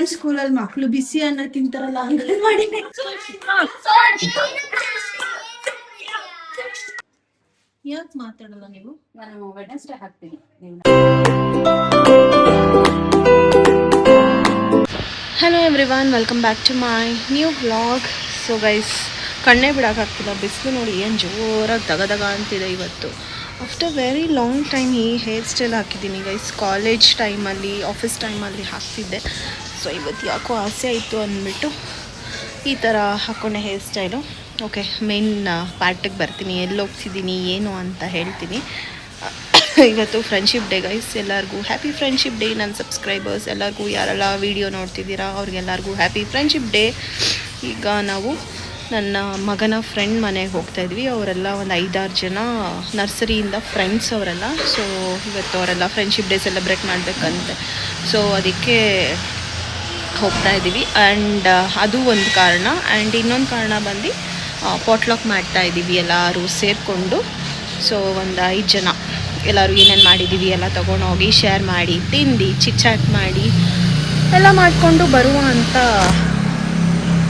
Government ಸ್ಕೂಲಲ್ಲಿ ಮಕ್ಳು ಬಿಸಿ ಅನ್ನ ತಿಂತಾರಲ್ಲ ಅಂಗನವಾಡಿ. ಯಾಕೆ ಮಾತಾಡಲ್ಲ ನೀವು? ನಾನು ವೆಡ್ನೆಸ್ಡೇ ಹಾಕ್ತೀನಿ. Hello everyone, welcome back to my new vlog. So guys, ಕಣ್ಣೇ ಬಿಡೋಕ್ಕಾಗ್ತಿಲ್ಲ, ಬಿಸಿಲು ನೋಡಿ ಏನು ಜೋರಾಗಿ ದಗ ಅಂತಿದೆ ಇವತ್ತು. ಆಫ್ಟರ್ ವೆರಿ ಲಾಂಗ್ ಟೈಮ್ ಈ ಹೇರ್ ಸ್ಟೈಲ್ ಹಾಕಿದ್ದೀನಿ ಗೈಸ್. ಕಾಲೇಜ್ ಟೈಮಲ್ಲಿ, ಆಫೀಸ್ ಟೈಮಲ್ಲಿ ಹಾಕ್ತಿದ್ದೆ. ಸೊ ಇವತ್ತು ಯಾಕೋ ಆಸೆ ಆಯಿತು ಅಂದ್ಬಿಟ್ಟು ಈ ಥರ ಹಾಕ್ಕೊಂಡೆ ಹೇರ್ ಸ್ಟೈಲು. ಓಕೆ, ಮೇನ್ ಪಾರ್ಟಿಗೆ ಬರ್ತೀನಿ. ಎಲ್ಲಿ ಹೋಗ್ತಿದ್ದೀನಿ ಏನು ಅಂತ ಹೇಳ್ತೀನಿ. ಇವತ್ತು ಫ್ರೆಂಡ್ಶಿಪ್ ಡೇ ಗೈಸ್. ಎಲ್ಲರಿಗೂ ಹ್ಯಾಪಿ ಫ್ರೆಂಡ್ಶಿಪ್ ಡೇ. ನನ್ನ ಸಬ್ಸ್ಕ್ರೈಬರ್ಸ್ ಎಲ್ಲರಿಗೂ, ಯಾರೆಲ್ಲ ವೀಡಿಯೋ ನೋಡ್ತಿದ್ದೀರಾ ಅವ್ರಿಗೆಲ್ಲರಿಗೂ ಹ್ಯಾಪಿ ಫ್ರೆಂಡ್ಶಿಪ್ ಡೇ. ಈಗ ನಾವು ನನ್ನ ಮಗನ ಫ್ರೆಂಡ್ ಮನೆಗೆ ಹೋಗ್ತಾಯಿದ್ವಿ. ಅವರೆಲ್ಲ ಒಂದು 5-6 ಜನ ನರ್ಸರಿಯಿಂದ ಫ್ರೆಂಡ್ಸ್ ಅವರೆಲ್ಲ. ಸೊ ಇವತ್ತು ಅವರೆಲ್ಲ ಫ್ರೆಂಡ್ಶಿಪ್ ಡೇ ಸೆಲೆಬ್ರೇಟ್ ಮಾಡಬೇಕಂತೆ. ಸೊ ಅದಕ್ಕೆ ಹೋಗ್ತಾ ಇದ್ದೀವಿ. ಆ್ಯಂಡ್ ಅದು ಒಂದು ಕಾರಣ. ಆ್ಯಂಡ್ ಇನ್ನೊಂದು ಕಾರಣ ಬಂದು ಪಾಟ್ಲಾಕ್ ಮಾಡ್ತಾಯಿದ್ದೀವಿ ಎಲ್ಲರೂ ಸೇರಿಕೊಂಡು. ಸೊ ಒಂದು 5 ಜನ ಎಲ್ಲರೂ ಏನೇನು ಮಾಡಿದ್ದೀವಿ ಎಲ್ಲ ತೊಗೊಂಡೋಗಿ ಶೇರ್ ಮಾಡಿ, ತಿಂದು ಚಿಟ್ ಮಾಡಿ ಎಲ್ಲ ಮಾಡಿಕೊಂಡು ಬರುವ ಅಂತ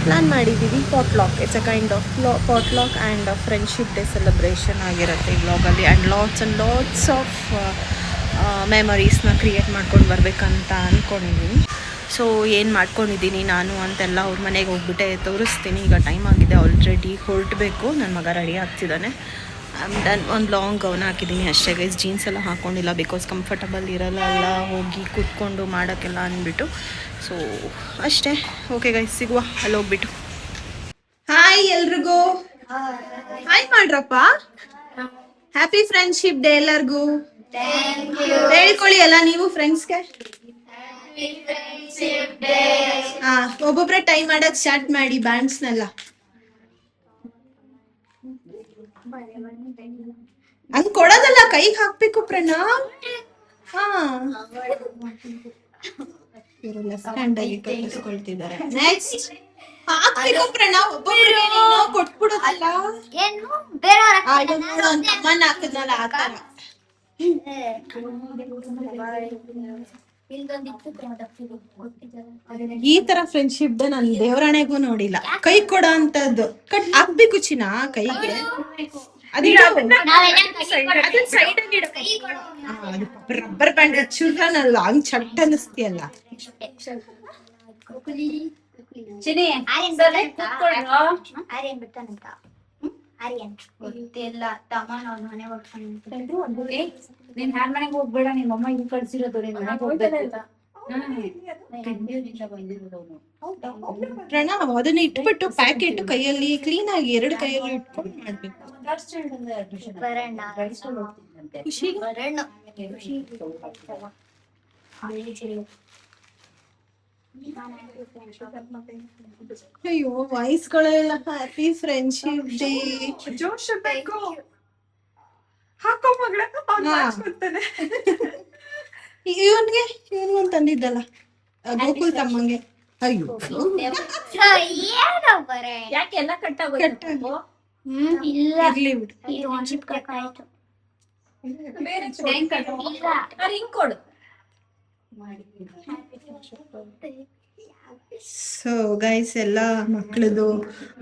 ಪ್ಲ್ಯಾನ್ ಮಾಡಿದ್ದೀವಿ. Potluck, it's a kind of potluck and friendship day celebration ಆಗಿರುತ್ತೆ ಈ ವ್ಲಾಗಲ್ಲಿ. ಆ್ಯಂಡ್ ಲಾಟ್ಸ್ ಆಫ್ ಮೆಮೊರೀಸ್ನ ಕ್ರಿಯೇಟ್ ಮಾಡ್ಕೊಂಡು ಬರಬೇಕಂತ ಅಂದ್ಕೊಂಡಿದ್ದೀನಿ. ಸೊ ಏನು ಮಾಡ್ಕೊಂಡಿದ್ದೀನಿ ನಾನು ಅಂತೆಲ್ಲ ಅವ್ರ ಮನೆಗೆ ಹೋಗ್ಬಿಟ್ಟೆ ತೋರಿಸ್ತೀನಿ. ಈಗ ಟೈಮ್ ಆಗಿದೆ, ಆಲ್ರೆಡಿ ಹೊರಟಬೇಕು. ನನ್ನ ಮಗ ರೆಡಿ ಆಗ್ತಿದ್ದಾನೆ. ಡನ್. ಒಂದು ಲಾಂಗ್ ಗೌನ್ ಹಾಕಿದ್ದೀನಿ ಅಷ್ಟೇ ಗೈಸ್. ಜೀನ್ಸ್ ಎಲ್ಲ ಹಾಕ್ಕೊಂಡಿಲ್ಲ, ಬಿಕಾಸ್ ಕಂಫರ್ಟಬಲ್ ಇರಲ್ಲ ಎಲ್ಲ ಹೋಗಿ ಕೂತ್ಕೊಂಡು ಮಾಡೋಕ್ಕೆಲ್ಲ ಅಂದ್ಬಿಟ್ಟು. ಸೊ ಅಷ್ಟೇ. ಓಕೆ ಗೈಸ್, ಸಿಗುವ ಅಲ್ಲಿ ಹೋಗ್ಬಿಟ್ಟು. ಹಾಯ್ ಎಲ್ರಿಗೂ, ಹಾಯ್ ಮಾಡ್ರಪ್ಪ. ಹ್ಯಾಪಿ ಫ್ರೆಂಡ್ಶಿಪ್ ಡೇ ಎಲ್ಲರಿಗೂ. ಹೇಳ್ಕೊಳ್ಳಿ ಎಲ್ಲ ನೀವು ಫ್ರೆಂಡ್ಸ್ಗೆ. ಒಬ್ಬೊಬ್ರೆ ಟೈಮ್ ಮಾಡಕ್ ಸ್ಟಾರ್ಟ್ ಮಾಡಿ ಬ್ಯಾಂಡ್ಸ್ನೆಲ್ಲ. ಹಂಗ್ ಕೊಡೋದಲ್ಲ, ಕೈಗೆ ಹಾಕ್ಬೇಕು ಪ್ರಣವ್. ಹಾ, ಇವರು ಲೆಫ್ಟ್ ಹ್ಯಾಂಡ್ ಆಗಿ ಕಳಿಸ್ಕೊಳ್ತಿದ್ದಾರೆ. ನೆಕ್ಸ್ಟ್ ಹಾಕ್ಬೇಕು ಪ್ರಣವ್, ಒಬ್ಬೊಬ್ರಿಗೆ ಕೊಟ್ಬಿಡೋದಲ್ಲ. ಅಮ್ಮನ ಹಾಕಿದ್ನಲ್ಲ ಆ ತರ. ಈ ತರ ಫ್ರೆಂಡ್ಶಿಪ್ ಡೇ ನಾನು ದೇವರಾಣೆಗೂ ನೋಡಿಲ್ಲ. ಕೈ ಕೊಡ ಅಂತದ್ದು ಹಾಕ್ಬೇಕು ಚಿನ್ನ ಕೈಗೆ. ರಬ್ಬರ್ ಬ್ಯಾಂಡ್ ಚುರ್ರನಲ್ಲ, ಹಂಗ್ ಚಟ್ ಅನಿಸ್ತೀಯಲ್ಲ. ನೀನ್ ಯಾರ ಮನೆಗೆ ಹೋಗ್ಬೇಡ, ನಿಮ್ಮಮ್ಮ ಇಲ್ಲಿ ಕಳ್ಸಿರೋದು. ನೀನ್ ಮನೆಗೆ ಹೋಗ್ಬೇಕಂತ ಪ್ರಣವ್ ಅದನ್ನ ಇಟ್ಬಿಟ್ಟು ಪ್ಯಾಕೆಟ್ ಕೈಯಲ್ಲಿ ಕ್ಲೀನ್ ಆಗಿ 2 ಕೈಯಲ್ಲಿ ಇಟ್ಕೊಂಡು ಮಾಡ್ಬೇಕು. ಅಯ್ಯೋ, ವಯಸ್ಸುಗಳೆಲ್ಲ ಹ್ಯಾಪಿ ಫ್ರೆಂಡ್ಶಿಪ್ ಡೇ. ಜೋಶ್ ಬೇಕು. ಹಾಕೋ ಮಗಳ ಇವನ್ಗೂ ತಂದಿದ್ದಲ್ಲ ಗೋಕುಲ್ ತಮ್ಮಂಗೆ. ಅಯ್ಯೋ, ಯಾಕೆ ಎಲ್ಲ ಕಟ್ಟಾಗಿ ಕೊಡು. ಸೊ ಗೈಸ್, ಎಲ್ಲ ಮಕ್ಳದು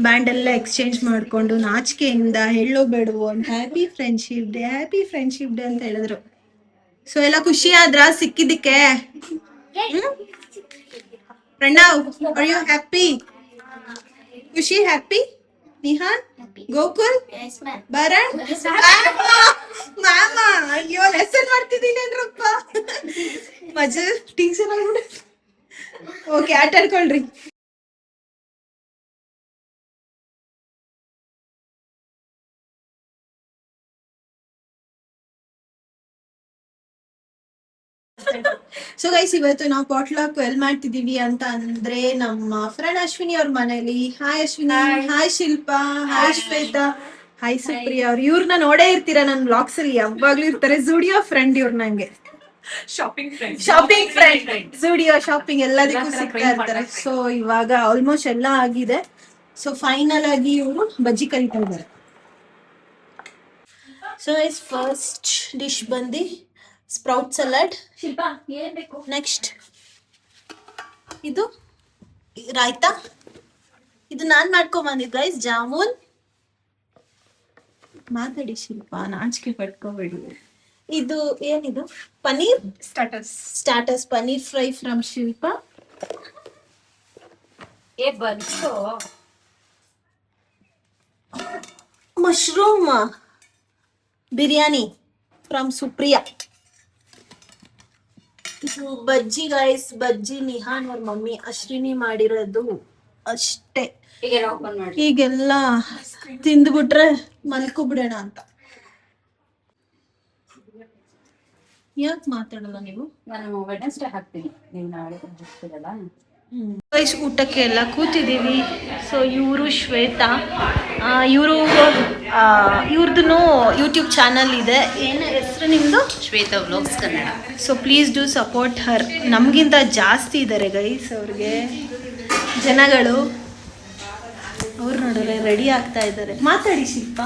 ಬ್ಯಾಂಡ್ ಎಲ್ಲ ಎಕ್ಸ್ಚೇಂಜ್ ಮಾಡ್ಕೊಂಡು ನಾಚಿಕೆಯಿಂದ ಹೇಳೋ ಬೇಡವು ಅಂತ ಹ್ಯಾಪಿ ಫ್ರೆಂಡ್ಶಿಪ್ ಡೇ ಅಂತ ಹೇಳಿದ್ರು. ಸೊ ಎಲ್ಲ ಖುಷಿ ಆದ್ರ ಸಿಕ್ಕಿದ್ದಕ್ಕೆ? Pranav, are you happy? ಖುಷಿ ಹ್ಯಾಪಿ? ನಿಹಾನ್, ಗೋಕುಲ್, ಭರಣ್, ಮಾಮ. ಅಯ್ಯೋ, ಲೆಸನ್ ಮಾಡ್ತಿದ್ದೀನೇನ್ರಪ್ಪ. ಮಜಾ ಟೀಚರ್ ಆಗ್ಬಿಡ. ಓಕೆ, ಆಟ ಆಡ್ಕೊಳ್ರಿ. ಸೊ ಗೈಸ್, ಇವತ್ತು ನಾವು ಪಾಟ್ಲಾಕ್ ಎಲ್ಲಿ ಮಾಡ್ತಿದೀವಿ ಅಂತ ಅಂದ್ರೆ ನಮ್ಮ ಫ್ರೆಂಡ್ ಅಶ್ವಿನಿ ಅವ್ರ ಮನೇಲಿ. Hi Ashwini. Hi Shilpa. Hi Shweta. Hi Supriya. ಅವ್ರು ಇವ್ರನ್ನ ನೋಡೇ ಇರ್ತೀರಾ ನನ್ನ ಬ್ಲಾಗ್ಸ್ ಅಲ್ಲಿ, ಯಾವಾಗ್ಲೂ ಇರ್ತಾರೆ. ಜೂಡಿಯೋ ಫ್ರೆಂಡ್ ಇವ್ರು. ನಂಗೆ ಶಾಪಿಂಗ್ ಫ್ರೆಂಡ್, ಜೂಡಿಯೋ ಶಾಪಿಂಗ್ ಎಲ್ಲದಕ್ಕೂ ಸಿಗ್ತಾ ಇರ್ತಾರೆ. ಸೊ ಇವಾಗ ಆಲ್ಮೋಸ್ಟ್ ಎಲ್ಲ ಆಗಿದೆ. ಸೊ ಫೈನಲ್ ಆಗಿ ಇವರು ಬಜ್ಜಿ ಕರಿತಾ ಇದ್ದಾರೆ. ಸೊ ಇಸ್ ಫಸ್ಟ್ ಡಿಶ್ ಬಂದು ಸ್ಪ್ರೌಟ್ ಸಲಾಡ್. ನೆಕ್ಸ್ಟ್ ಇದು ರಾಯ್ತಾ, ಇದು ನಾನ್ ಮಾಡ್ಕೊಂಬಂದಿದ್ದು ಗೈಸ್ ಜಾಮೂನ್. ಮಾತಾಡಿ ಶಿಲ್ಪ, ನಾಚಿಕೆ ಪಡ್ಕೋಬೇಡಿ. ಇದು ಏನಿದು paneer starters paneer fry from Shilpa. Mushroom biryani from Supriya. ಇದು ಬಜ್ಜಿ ಗೈಸ್, ಬಜ್ಜಿ ನಿಹಾನ್ ಅವ್ರ ಮಮ್ಮಿ ಅಶ್ವಿನಿ ಮಾಡಿರೋದು ಅಷ್ಟೇ. ಈಗೆಲ್ಲ ತಿಂದ್ಬಿಟ್ರೆ ಮಲ್ಕೊಬಿಡೋಣ ಅಂತ. ಯಾಕೆ ಮಾತಾಡಲ್ಲ ನೀವು? ನಾನು ವೆಡ್ನೆಸ್ಡೇ ಹಾಕ್ತೀನಿ, ನೀವು ನಾಳೆ ಹೋಗ್ತೀರಲ್ಲ. ಗೈಸ್ ಊಟಕ್ಕೆ ಎಲ್ಲ ಕೂತಿದ್ದೀವಿ. ಸೊ ಇವರು ಶ್ವೇತಾ, ಇವ್ರದ್ದು ಯೂಟ್ಯೂಬ್ ಚಾನಲ್ ಇದೆ. ಏನು ಹೆಸರು ನಿಮ್ಮದು? Shweta vlogs Kannada. So please do support her. ನಮಗಿಂತ ಜಾಸ್ತಿ ಇದ್ದಾರೆ ಗೈಸ್ ಅವ್ರಿಗೆ ಜನಗಳು. ಅವ್ರು ನೋಡಿದ್ರೆ ರೆಡಿ ಆಗ್ತಾ ಇದ್ದಾರೆ. ಮಾತಾಡಿ ಶಿಲ್ಪ,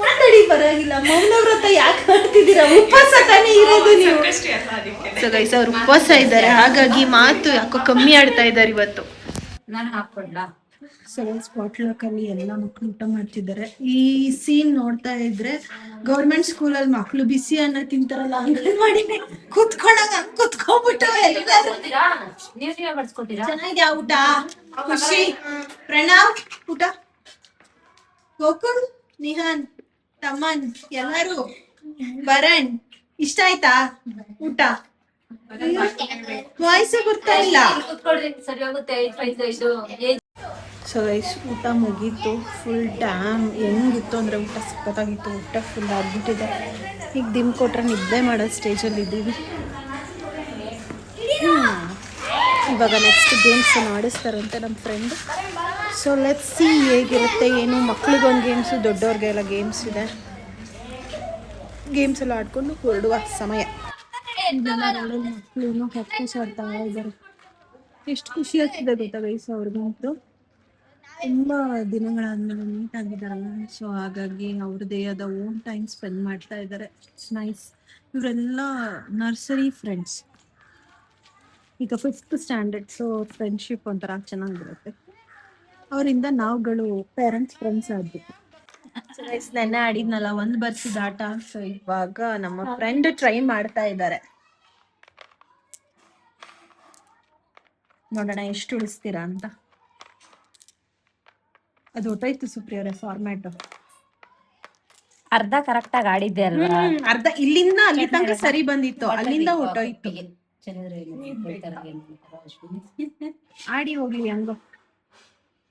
ಮಾತಾಡಿ, ಪರವಾಗಿಲ್ಲ. ಮೌನ ವ್ರತ ಯಾಕೆ ಮಾಡ್ತಿದ್ದೀರಾ? ಉಪವಾಸ ತಾನೇ ಇರೋದು ನೀವು. ಸೊ ಗೈಸ್ ಅವ್ರು ಉಪವಾಸ ಇದ್ದಾರೆ, ಹಾಗಾಗಿ ಮಾತು ಯಾಕೋ ಕಮ್ಮಿ ಆಡ್ತಾ ಇದ್ದಾರೆ ಇವತ್ತು. ನಾನು ಹಾಕ್ಕೊಡ್ಲಾ? ಸ್ಪಾಟ್ಲಾಕಲ್ಲಿ ಎಲ್ಲ ಮಕ್ಕಳು ಊಟ ಮಾಡ್ತಿದ್ದಾರೆ. ಈ ಸೀನ್ ನೋಡ್ತಾ ಇದ್ರೆ ಗೌರ್ಮೆಂಟ್ ಸ್ಕೂಲಲ್ಲಿ ಮಕ್ಕಳು ಬಿಸಿ ಅನ್ನ ತಿಂತಾರಲ್ಲ, ಅಂಗನವಾಡಿ ಕುತ್ಕೊಂಡಾಗ ಕುತ್ಕೊಂಡ್ಬಿಟ್ಟು ಎಲ್ಲರೂ. ಚೆನ್ನಾಗಿದೆ ಊಟ. ಖುಷಿ, ಪ್ರಣವ್ ಊಟ, ಗೋಕುಲ್, ನಿಹಾನ್, ತಮ್ಮನ್, ಎಲ್ಲರೂ, ಭರಣ್ ಇಷ್ಟ ಆಯ್ತಾ ಊಟ? ವಾಯ್ಸೇ ಬರ್ತಾ ಇಲ್ಲ. ಸೊ ಗೈಸ್ ಊಟ ಮುಗೀತು. ಫುಲ್ ಡ್ಯಾಮ್ ಹೆಂಗಿತ್ತು ಅಂದರೆ ಊಟ ಸಖತ್ತಾಗಿತ್ತು. ಊಟ ಫುಲ್ ಆಗ್ಬಿಟ್ಟಿದೆ. ಈಗ ದಿಮ್ ಕೊಟ್ರೆ ನಿದ್ದೆ ಮಾಡೋ ಸ್ಟೇಜಲ್ಲಿ ಇದ್ದೀವಿ. ಇವಾಗ ನೆಕ್ಸ್ಟ್ ಗೇಮ್ಸ್ ಆಡಿಸ್ತಾರಂತೆ ನಮ್ಮ ಫ್ರೆಂಡ್. ಸೊ ಲೆಟ್ಸ್ ಸಿ ಹೇಗಿರುತ್ತೆ ಏನು. ಮಕ್ಳಿಗೊಂದು ಗೇಮ್ಸು, ದೊಡ್ಡವ್ರಿಗೆಲ್ಲ ಗೇಮ್ಸ್ ಇದೆ. ಗೇಮ್ಸ್ ಎಲ್ಲ ಆಡ್ಕೊಂಡು ಹೊರಡುವ ಸಮಯ. ಮಕ್ಕಳು ಪ್ರಾಕ್ಟೀಸ್ ಆಡ್ತಾ ಇದ್ದಾರೆ. ಎಷ್ಟು ಖುಷಿ ಆಗ್ತಿದೆ ಗೊತ್ತಾ ಗೈಸ್ ಅವ್ರಿಗಂತೂ. ತುಂಬ ದಿನಗಳಾದ್ಮೇಲೆ ಮೀಟ್ ಆಗಿದ್ದಾರಲ್ಲ, ಸೊ ಹಾಗಾಗಿ ಅವ್ರದ್ದೇ ಆದ ಓನ್ ಟೈಮ್ ಸ್ಪೆಂಡ್ ಮಾಡ್ತಾ ಇದ್ದಾರೆ. It's nice. ಇವರೆಲ್ಲ ನರ್ಸರಿ ಫ್ರೆಂಡ್ಸ್, ಈಗ 5th ಸ್ಟ್ಯಾಂಡರ್ಡ್. ಸೊ ಫ್ರೆಂಡ್ಶಿಪ್ ಒಂಥರ ಚೆನ್ನಾಗಿರುತ್ತೆ. ಅವರಿಂದ ನಾವುಗಳು ಪೇರೆಂಟ್ಸ್ ಫ್ರೆಂಡ್ಸ್ ಆದ್ವಿ. ಸೊ ಗೈಸ್ ನೆನ್ನೆ ಆಡಿದ್ನಲ್ಲ ಒಂದು ಬರ್ಸಿದ ಆಟ. ಸೊ ಇವಾಗ ನಮ್ಮ ಫ್ರೆಂಡ್ ಟ್ರೈ ಮಾಡ್ತಾ ಇದ್ದಾರೆ. ನೋಡೋಣ ಎಷ್ಟು ಉಳಿಸ್ತೀರಾ ಅಂತ. ಅದು ಹೊಟ್ಟೋಯ್ತು ಸುಪ್ರಿಯವರೇ ಫಾರ್ಮ್ಯಾಟ್. ಅರ್ಧ ಕರೆಕ್ಟ್ ಆಗಿ ಆಡಿದ್ದೆ ಅಲ್ವಾ? ಅರ್ಧ ಇಲ್ಲಿಂದ ಅಲ್ಲಿ ತನಕ ಸರಿ ಬಂದಿತ್ತು, ಅಲ್ಲಿಂದ ಹೊಟ್ಟೋಯ್ತು. ಆಡಿ ಹೋಗ್ಲಿ ಹಂಗೋ.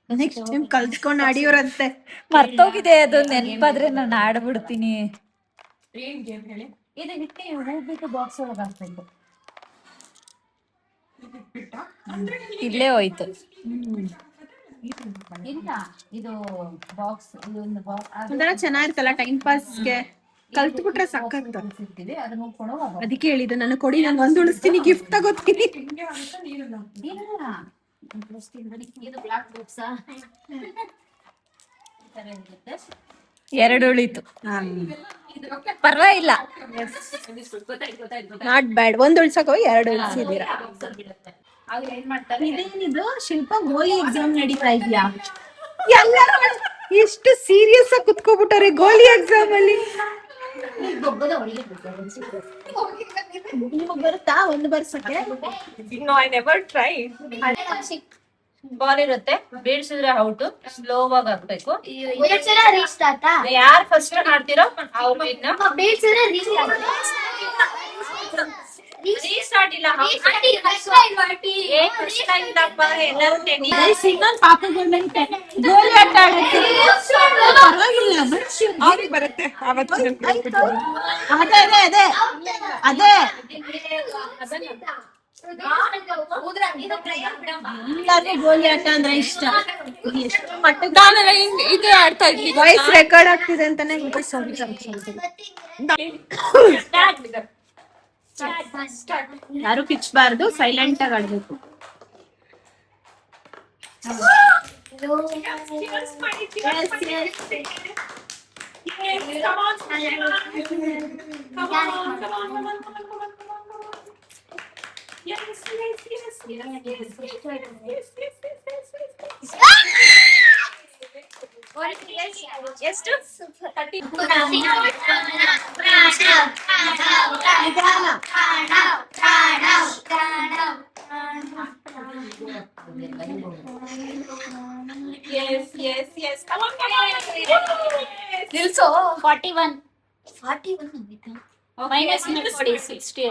ನೆಕ್ಸ್ಟ್ ಟೈಮ್ ಕಲ್ತ್ಕೊಂಡು ಆಡಿಯೋರಂತೆ. ಮರ್ತೋಗಿದೆ ಅದು, ನೆನಪಾದ್ರೆ ನಾನು ಆಡ್ಬಿಡ್ತೀನಿ. ಇದು ಹಿಟ್ಟಿ ಹೋಗ್ಬಿಟ್ಟು ಬಾಕ್ಸ್ ಒಳಗೆ ಹಾಕ್ಬೇಕು. ಇಲ್ಲೇ ಹೋಯ್ತು. ಇಲ್ಲ ಇದು ಬಾಕ್ಸ್, ಇದೊಂದು ಬಾಕ್ಸ್ ಒಂಥರ ಚೆನ್ನಾಗಿರ್ತಲ್ಲ ಟೈಮ್ ಪಾಸ್ಗೆ. ಕಲ್ತ್ಬಿಟ್ರೆ ಸಾಕಾಗ್ತದೆ. ಅದಕ್ಕೆ ಹೇಳಿದ್ದು ನಾನು ಕೊಡಿ, ನಾನು ಒಂದು ಉಳಿಸ್ತೀನಿ, ಗಿಫ್ಟ್ ತಗೋತೀನಿ. ಎರಡು ಉಳಿತು, ಪರವಾಗಿಲ್ಲ. Not bad. ಒಂದು ಉಳ್ಸಕ್ ಹೋಗಿ ಎರಡು ಉಳಿಸಿದೀರಾ. ಇದೇನಿದು ಶಿಲ್ಪ, ಗೋಲಿ ಎಕ್ಸಾಮ್ ನಡೀತಾ ಇದೆಯಾ? ಎಲ್ಲರೂ ಎಷ್ಟು ಸೀರಿಯಸ್ ಆಗಿ ಕುತ್ಕೋಬಿಟ್ಟವ್ರೆ ಗೋಲಿ ಎಕ್ಸಾಮ್ ಅಲ್ಲಿ. ನಿಮಗ್ ಬರುತ್ತಾ ಒಂದು ಬರ್ಸಕ್ಕೆ? ಬಾಲ್ ಇರುತ್ತೆ, ಬೀಳ್ಸಿದ್ರೆ ಔಟ್. ಸ್ಲೋ ಆಗಿ ಹಾಕ್ಬೇಕು. ಯಾರು ಫಸ್ಟ್ ಆಡ್ತಿರೋ ಅವ್ರು ರೀಸ್ಟಾರ್ಟ್ ಇಲ್ಲ. ಗೋಲಿ ಆಟ ಆಡುತ್ತೆ. ಬರುತ್ತೆ ಅದೇ ಗೋಲಿ ಆಟ ಅಂದ್ರೆ ಇಷ್ಟ. ಎಷ್ಟು ಮಟ್ಟಕ್ಕೆ ಆಡ್ತಾ ಇದ್ವಿ. ವಾಯ್ಸ್ ರೆಕಾರ್ಡ್ ಆಗ್ತಿದೆ ಅಂತಾನೆ ಯಾರು ಕಿಚ್ಬಾರ್ದು, ಸೈಲೆಂಟ್ ಆಗಿ ಆಡ್ಬೇಕು. ಎಷ್ಟು ನಿಲ್ಸೋ 41 ಮೈನಸ್ ಮಾಡಿ 60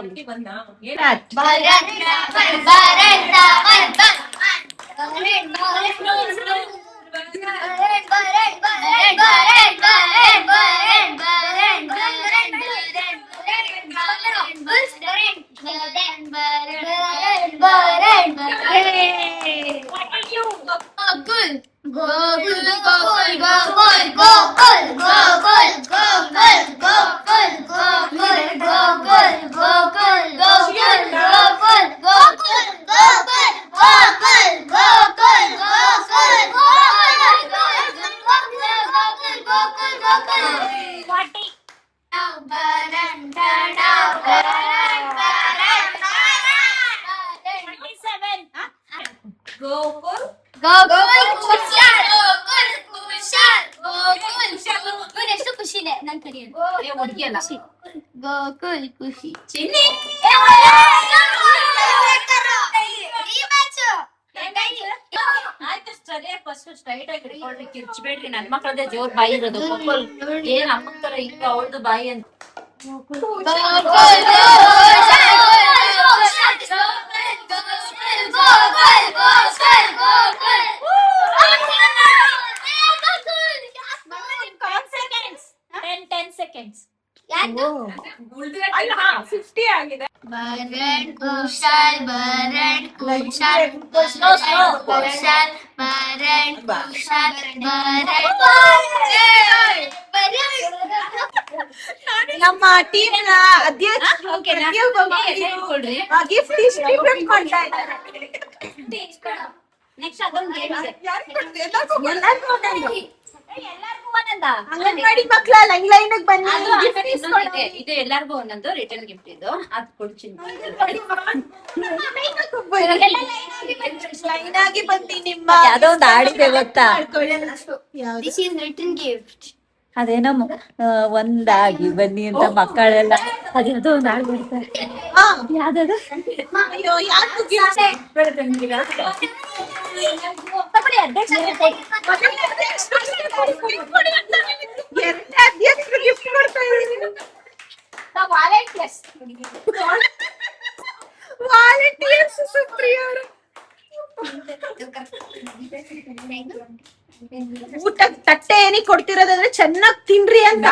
ಅಲ್ಲಿ ಎಷ್ಟು ಖುಷಿನೇ ನನ್ ಕರೆಯೋದು ಹುಡುಗಿಯಲ್ಲ ಗೋಕುಲ್ ಖುಷಿ ಆಯ್ತು ಸರಿಯಾಗಿ ಫಸ್ಟ್ ಸ್ಟ್ರೈಟ್ ಆಗಿ ಹಿಡ್ಕೊಳ್ರಿ ಕಿರ್ಚ್ಬೇಡ್ರಿ ನನ್ ಮಕ್ಳದೇ ಜೋರ್ ಬಾಯಿ ಇರೋದು ಏನ್ ಅಮ್ಮನ್ ತರ ಈಗ ಅವಳ್ದು ಬಾಯಿ ಅಂತ ಸೆಕೆಂಡ್ಸ್ ಬರಣ್ ಕುಶಾಲ್ ಬರಣ್ ಕುಶಾಲ್ ಕುಶಾಲ್ ಬರಣ್ ಕುಶಾಲ್ ನಮ್ಮ ಟೀಮ್ ನ ಅಧ್ಯಕ್ಷ ಗಿಫ್ಟ್ ಡಿಸ್ಟ್ರಿಬ್ಯೂಟ್ ಮಾಡ್ತಾ ಇದ್ದಾರೆ. ನೆಕ್ಸ್ಟ್ ಅದೊಂದು ಗೇಮ್ ಇದೆ ಎಲ್ಲರಿಗೂ ಎಲ್ಲಾರ್ಗೂ ಒಂದೊಂದ ಅಂಗನವಾಡಿ ಮಕ್ಕಳ ಲೈನ್ ಲೈನ್ ಬನ್ನಿ ಅದು gift ಆಮೇಲೆ ಇಸ್ಕೊಳ್ಳಿ. ಇನ್ನೊಂದಿದೆ. ಇದು ಎಲ್ಲಾರ್ಗೂ ಒಂದೊಂದು ರಿಟರ್ನ್ ಗಿಫ್ಟ್ ಇದು ಅದ್ ಕೊಡ್ತೀನಿ ಲೈನ್ ಆಗಿ ಬಂದಿ ನಿಮ್ಮ ಯಾವ್ದೋ ಒಂದು ಆಡಿದೆ ಗೊತ್ತಾ ಯಾವ್ದು? ದಿಸ್ ಇಸ್ ರಿಟರ್ನ್ ಗಿಫ್ಟ್ ಅದೇನೋ ಒಂದಾಗಿ ಬನ್ನಿ ಅಂತ ಮಕ್ಕಳೆಲ್ಲ ಅದ್ಯಾವುದೋ ಒಂದು ಆಡ್ ಬಿಡ್ತಾರೆ ಆ, ಯಾವ್ದದು ಅಯ್ಯೋ ಯಾಕೆ gift? ತಗೊಳ್ಳಿ, ಅಧ್ಯಕ್ಷರೇ ಕೊಡಿ. ಎರಡನೇ ಅಧ್ಯಕ್ಷರು ಗಿಫ್ಟ್ ಕೊಡ್ತಾ ಇದ್ದೀನಿ. ನಾವು volunteers. ವಾಲಂಟಿಯರ್ಸ್ ಸುಪ್ರಿಯ ಅವರು ಊಟ ತಟ್ಟೆ ಏನಿಗೆ ಕೊಡ್ತಿರೋದಂದ್ರೆ ಚೆನ್ನಾಗ್ ತಿನ್ರಿ ಅಂತ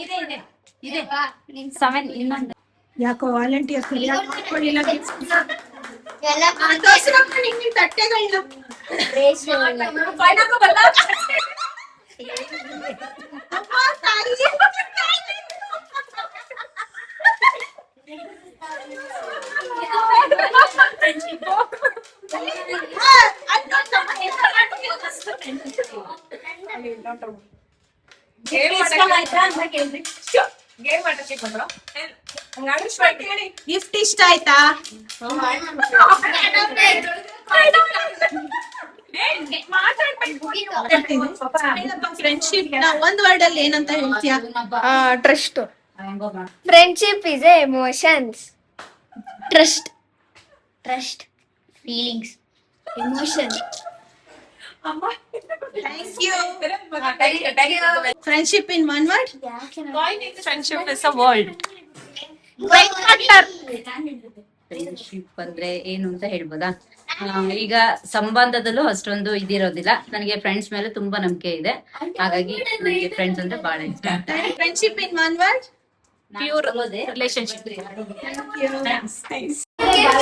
ಇದೆ ಇದೆ ಇದೆ 7 ಇನ್ನೊಂದು ಯಾಕೋ ವಾಲಂಟಿಯರ್ಸ್ ಸರಿಯಾಗಿ ಮಾಡ್ಕೊಳ್ಳಿಲ್ಲ ಎಲ್ಲ ನಿಮ್ ತಟ್ಟೆಗಳನ್ನ ಅಮ್ಮ, ತಾಯಿ. ಆ, ಅಲ್ಲೊಂದು ಗಿಫ್ಟ್ ಇಷ್ಟ ಆಯ್ತಾ ಫ್ರೆಂಡ್ಶಿಪ್ ನ ಒಂದ್ ವರ್ಡ್ ಅಲ್ಲಿ ಏನಂತ ಹೇಳ್ತೀಯಾ? Trust. Friendship is a emotions trust feelings emotion thank you. Friendship in one word. Friendship is a world friendship ಅಂದ್ರೆ ಏನು ಅಂತ ಹೇಳ್ಬೋದಾ? ಈಗ ಸಂಬಂಧದಲ್ಲೂ ಅಷ್ಟೊಂದು ಇದಿರೋದಿಲ್ಲ. ನನಗೆ ಫ್ರೆಂಡ್ಸ್ ಮೇಲೆ ತುಂಬಾ ನಂಬಿಕೆ ಇದೆ, ಹಾಗಾಗಿ ನನಗೆ ಫ್ರೆಂಡ್ಸ್ ಅಂದ್ರೆ ಬಹಳ ಇಷ್ಟ. Friendship in one word. Pure relationship.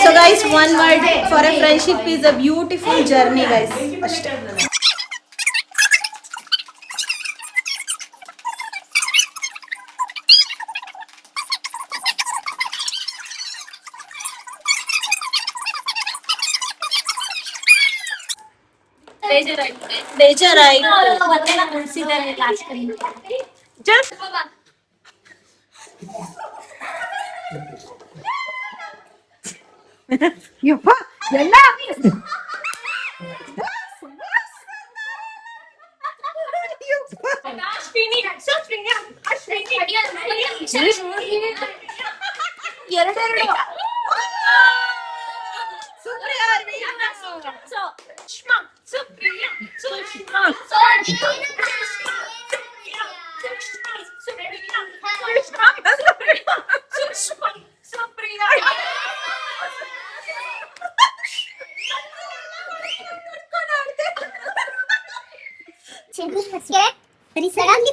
So guys, one word for a friendship is a beautiful journey, guys. ಅಷ್ಟೇ. ಬೇಜಾರಾಯ್ತು. Just ಯಪ್ಪ ಎಲ್ಲ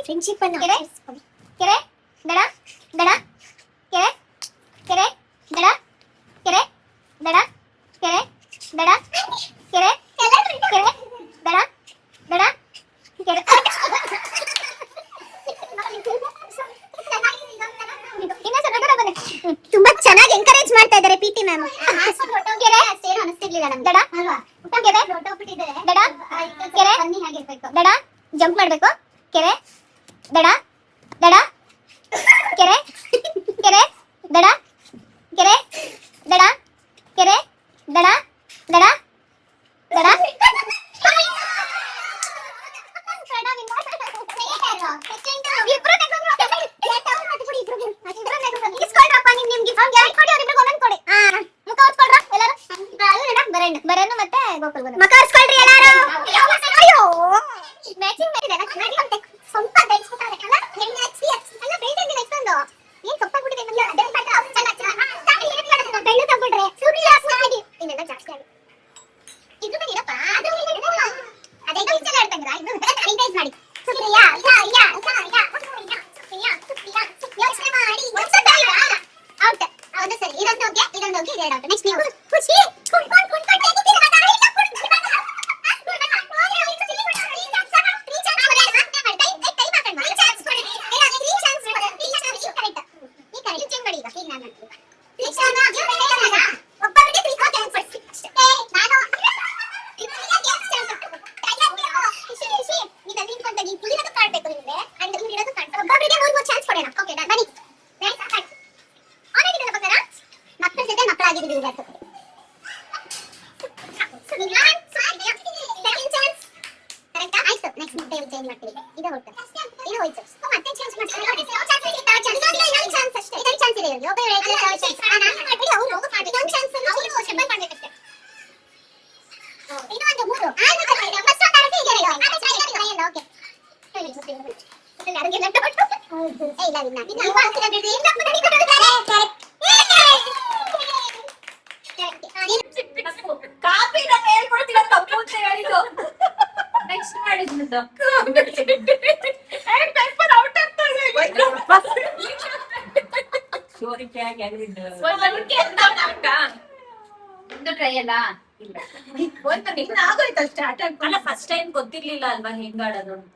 ಫ್ರೆಂಡ್ಶಿಪ್ ಅನ್ನು ಕೆರೆ ಕೆರೆ ದಡ ದಡ ಕೆರೆ ಕೆರೆ ದಡ ಕೆರೆ ದಡ ಕೆರೆ ದಡ ಕೆರೆ ಕೆರೆ ದಡ ದಡ ಕೆರೆ ತುಂಬಾ ಚೆನ್ನಾಗಿ ಎಂಕರೇಜ್ ಮಾಡ್ತಾ ಇದ್ದಾರೆ ಪಿಟಿ ಮ್ಯಾಮ್. ಕೆರೆ ಅಷ್ಟೇನು ಅನಿಸ್ತಿರ್ಲಿಲ್ಲ ನಮ್ಗೆ. ದಡ ಕೆರೆ ದಡ ಕೆರೆ ದಡ ಜಂಪ್ ಮಾಡ್ಬೇಕು. ಕೆರೆ ದಡ ದಡ ಕೆರೆ ಕೆರೆ ದಡ ಕೆರೆ ದಡ ಕೆರೆ ದಡ ದಡ ದಡ ಬರನ್ನು ಮತ್ತೆ ಮಕ ಹರ್ಸ್ಕೊಳ್ರಿ ಎಲ್ಲಾರು. ಅಯ್ಯೋ ಮ್ಯಾಚಿಂಗ್ ಮಾಡಿದೆ ಸ್ವಲ್ಪ ಬೆಳೆಸ್ಬಿಟ್ಟಾರೆ ಅಲ್ಲ. ಹೆಣ್ಣು ಹಚ್ಚಿ ಅಲ್ಲ ಬೆಳ್ದಂಗೆ ಇಷ್ಟೊಂದು ಏನ್ ಕಪ್ಪಾಗ್ಬಿಟ್ಟಿದೆ ನಮ್ಗೆ. ಅದನ್ನ ಪಟ್ಟ ಬೆಳ್ಳು ತಗೊಂಡ್ರೆ ಸುರಿಯ ಸಾಗಿ ಇನ್ನೆಲ್ಲ ಜಾಸ್ತಿ ಆಗಿ ಇದು ಏನಪ್ಪ ಅದು ಅದೇ ಇಷ್ಟ ಆಡ್ತಂಗ್ರ ಇದು ಅನಲೈಸ್ ಮಾಡಿ ಸುರಿಯ ಯೋಚನೆ ಮಾಡಿ ಔಟ್. ಹೌದು ಸರಿ. ಇದೊಂದು ಹೋಗಿ ಇದು ಔಟ್. ನೆಕ್ಸ್ಟ್ ನೀವು ಖುಷಿ ಟ್ರೈ ಅಲ್ಲ ಅಲ್ಲ ಫಸ್ಟ್ ಟೈಮ್ ಗೊತ್ತಿರ್ಲಿಲ್ಲ ಅಲ್ವಾ ಹೆಂಗ್ ಆಡೋದು ಅಂತ.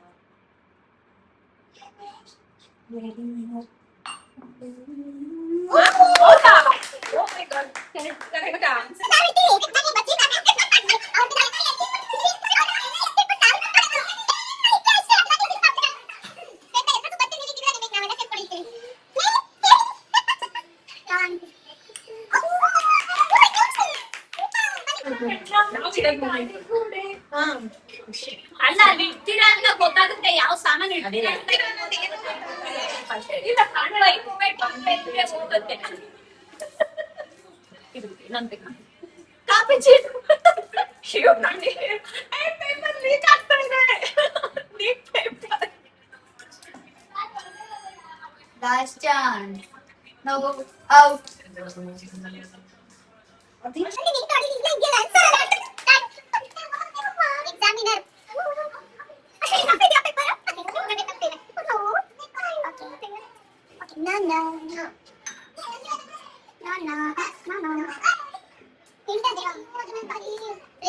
ಅಲ್ಲ ಇಡ್ತೀರಾ ಅಂತ ಗೊತ್ತಾಗುತ್ತೆ ಯಾವ ಸಾಮಾನು ಇಡ್ತೀರಾ ಕಾಪಿ ಚೀಟ್ ಲೀಕ್ ಆಗ್ತಾ ಇದೆ. Last chance no out. Examiner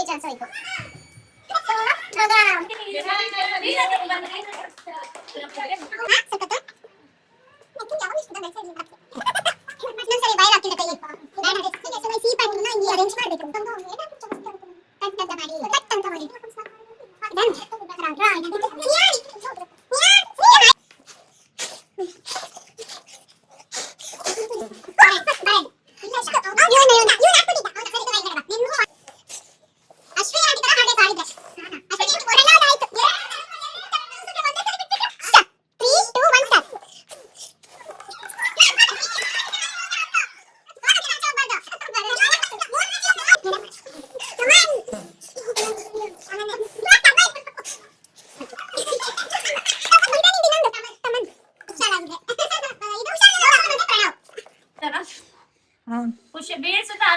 chance ಆಯ್ತು. ಅರೇಂಜ್ ಮಾಡಬೇಕು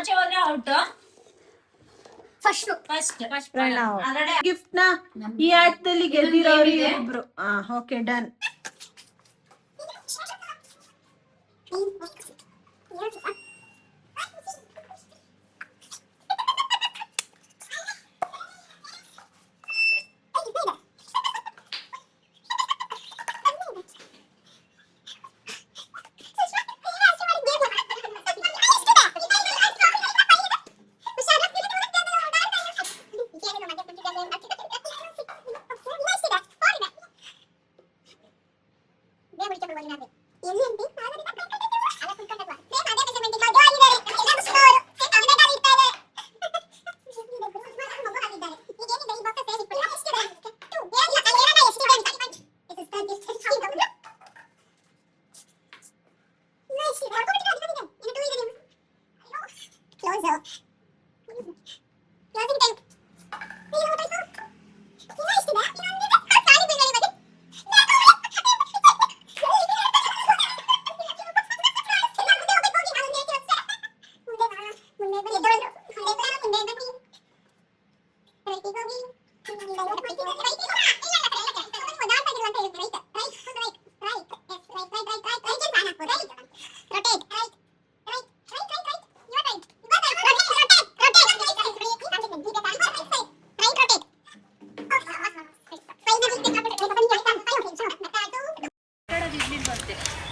ಆಚೆ ಹೋದ್ರೆ ಔಟ್. ಫಸ್ಟ್ ಗಿಫ್ಟ್ ನ ಈ ಆಟದಲ್ಲಿ ಗೆದ್ದಿರೋರು ಇಬ್ರು. Okay done.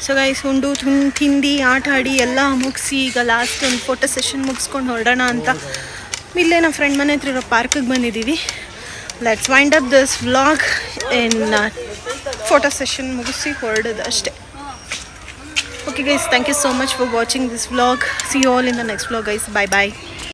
ಸೊ ಗೈಸ್ ಉಂಡು ತಿಂದು ಆಟ ಆಡಿ ಎಲ್ಲ ಮುಗಿಸಿ ಈಗ ಲಾಸ್ಟ್ ಒಂದು ಫೋಟೋ ಸೆಷನ್ ಮುಗಿಸ್ಕೊಂಡು ಹೊರಡೋಣ ಅಂತ ಇಲ್ಲೇ ನಮ್ಮ ಫ್ರೆಂಡ್ ಮನೆ ಹತ್ರ ಇರೋ ಪಾರ್ಕಿಗೆ ಬಂದಿದ್ದೀವಿ. Let's wind up this vlog in photo session ಮುಗಿಸಿ ಹೊರಡೋದು ಅಷ್ಟೇ. Okay guys, thank you so much for watching this vlog. See you all in the next vlog guys. Bye bye.